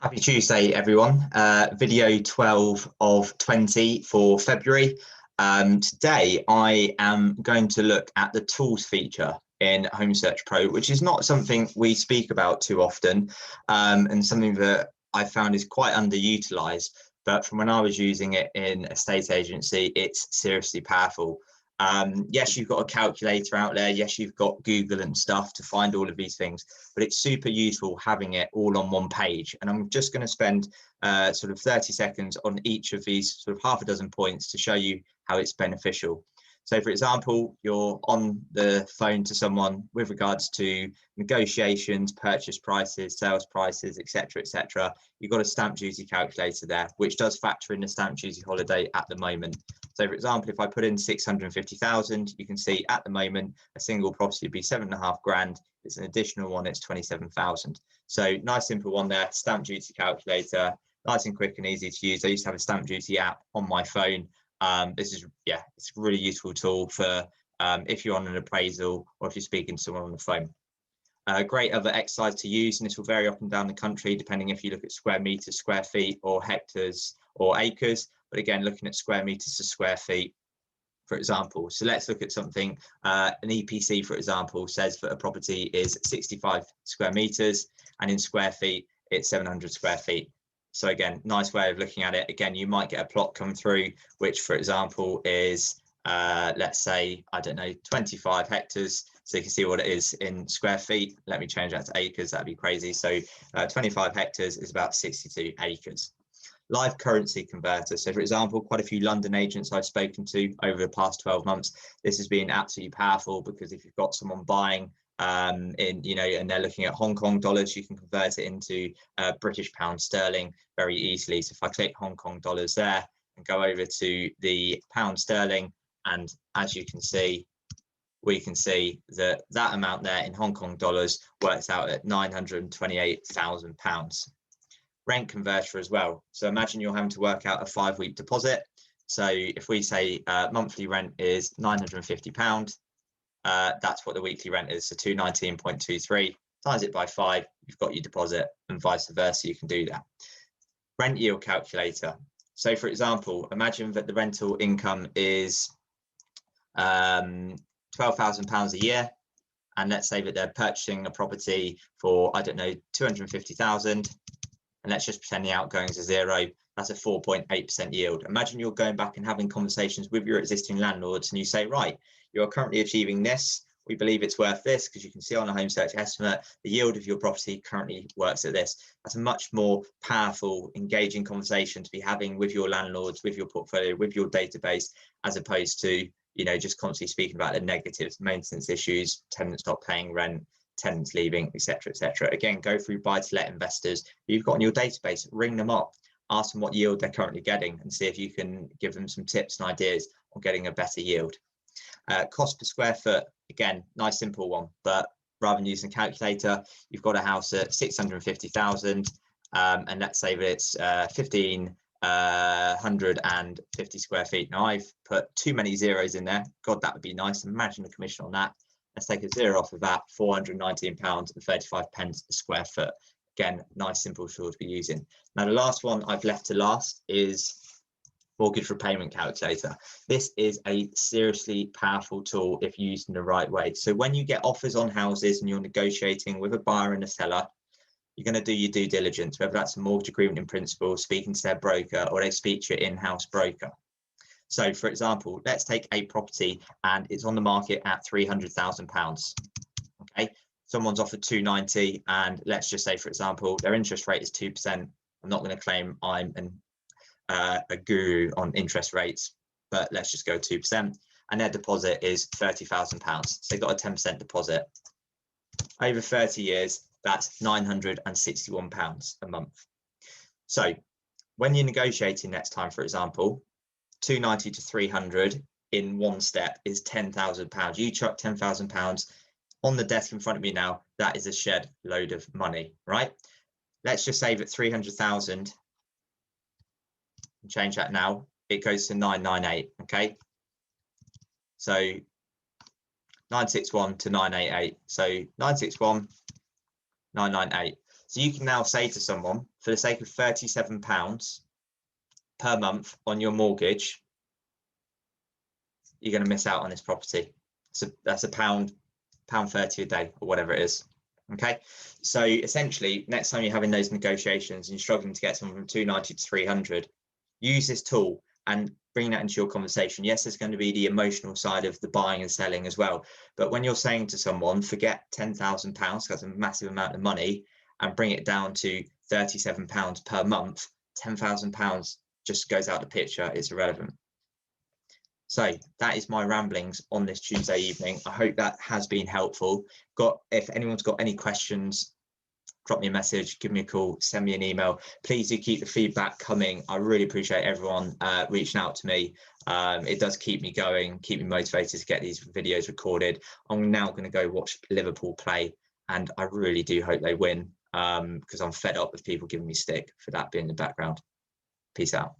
Happy Tuesday, everyone. Video 12 of 20 for February. Today, I am going to look at the tools feature in Homesearch Pro, which is not something we speak about too often, and something that I found is quite underutilized. But from when I was using it in a estate agency, it's seriously powerful. Yes, you've got a calculator out there. Yes, you've got Google and stuff to find all of these things, but it's super useful having it all on one page. And I'm just going to spend sort of 30 seconds on each of these sort of half a dozen points to show you how it's beneficial. So for example, you're on the phone to someone with regards to negotiations, purchase prices, sales prices, etc., etc. You've got a stamp duty calculator there, which does factor in the stamp duty holiday at the moment. So for example, if I put in 650,000, you can see at the moment, a single property would be 7.5 grand. If it's an additional one, it's 27,000. So nice, simple one there, stamp duty calculator, nice and quick and easy to use. I used to have a stamp duty app on my phone. This is, it's a really useful tool for if you're on an appraisal or if you're speaking to someone on the phone. Great other exercise to use, and this will vary up and down the country depending if you look at square meters, square feet, or hectares or acres. But again, looking at square meters to square feet, for example. So let's look at something, an EPC, for example, says that a property is 65 square meters, and in square feet, it's 700 square feet. So again, nice way of looking at it. Again, you might get a plot come through, which, for example, is, let's say, I don't know, 25 hectares. So you can see what it is in square feet. Let me change that to acres. That'd be crazy. So 25 hectares is about 62 acres. Live currency converter. So for example, quite a few London agents I've spoken to over the past 12 months, this has been absolutely powerful, because if you've got someone buying and they're looking at Hong Kong dollars, you can convert it into British pound sterling very easily. So if I click Hong Kong dollars there and go over to the pound sterling, and as you can see, we can see that that amount there in Hong Kong dollars works out at £928,000. Rent converter as well. So imagine you're having to work out a 5-week deposit. So if we say monthly rent is £950, that's what the weekly rent is. So 219.23, times it by 5, you've got your deposit, and vice versa, you can do that. Rent yield calculator. So for example, imagine that the rental income is £12,000 a year. And let's say that they're purchasing a property for, I don't know, 250,000. And let's just pretend the outgoings are 0. That's a 4.8% yield. Imagine you're going back and having conversations with your existing landlords, and you say, right, you're currently achieving this. We believe it's worth this, because you can see on a Homesearch estimate, the yield of your property currently works at this. That's a much more powerful, engaging conversation to be having with your landlords, with your portfolio, with your database, as opposed to, just constantly speaking about the negatives, maintenance issues, tenants not paying rent, tenants leaving, etc., etc. Again, go through buy-to-let investors you've got in your database, ring them up, ask them what yield they're currently getting, and see if you can give them some tips and ideas on getting a better yield. Cost per square foot, again, nice simple one, but rather than using a calculator, you've got a house at 650,000, and let's say that it's 1,550 square feet. Now I've put too many zeros in there. God, that would be nice. Imagine the commission on that. Let's take a 0 off of that, £419.35 a square foot. Again, nice, simple tool to be using. Now, the last one I've left to last is mortgage repayment calculator. This is a seriously powerful tool if used in the right way. So when you get offers on houses and you're negotiating with a buyer and a seller, you're going to do your due diligence, whether that's a mortgage agreement in principle, speaking to their broker, or they speak to your in-house broker. So for example, let's take a property and it's on the market at £300,000. Okay, someone's offered 290, and let's just say, for example, their interest rate is 2%. I'm not going to claim I'm a guru on interest rates, but let's just go 2%. And their deposit is £30,000. So they've got a 10% deposit. Over 30 years, that's £961 a month. So when you're negotiating next time, for example, 290 to 300 in one step is £10,000. You chuck £10,000 on the desk in front of me now, that is a shed load of money, right? Let's just say that 300,000, change that now, it goes to 998, okay? So 961 to 988. So 961, 998. So you can now say to someone, for the sake of £37 per month on your mortgage, you're going to miss out on this property. So that's £1.30 a day or whatever it is. Okay, so essentially, next time you're having those negotiations and you're struggling to get someone from 290 to 300, use this tool and bring that into your conversation. Yes, there's going to be the emotional side of the buying and selling as well. But when you're saying to someone, forget £10,000, that's a massive amount of money, and bring it down to £37 per month, £10,000 just goes out the picture. It's irrelevant. So that is my ramblings on this Tuesday evening. I hope that has been helpful. If anyone's got any questions, drop me a message, give me a call, send me an email. Please do keep the feedback coming. I really appreciate everyone reaching out to me. It does keep me going, keep me motivated to get these videos recorded. I'm now going to go watch Liverpool play, and I really do hope they win, because I'm fed up with people giving me stick for that being in the background. Peace out.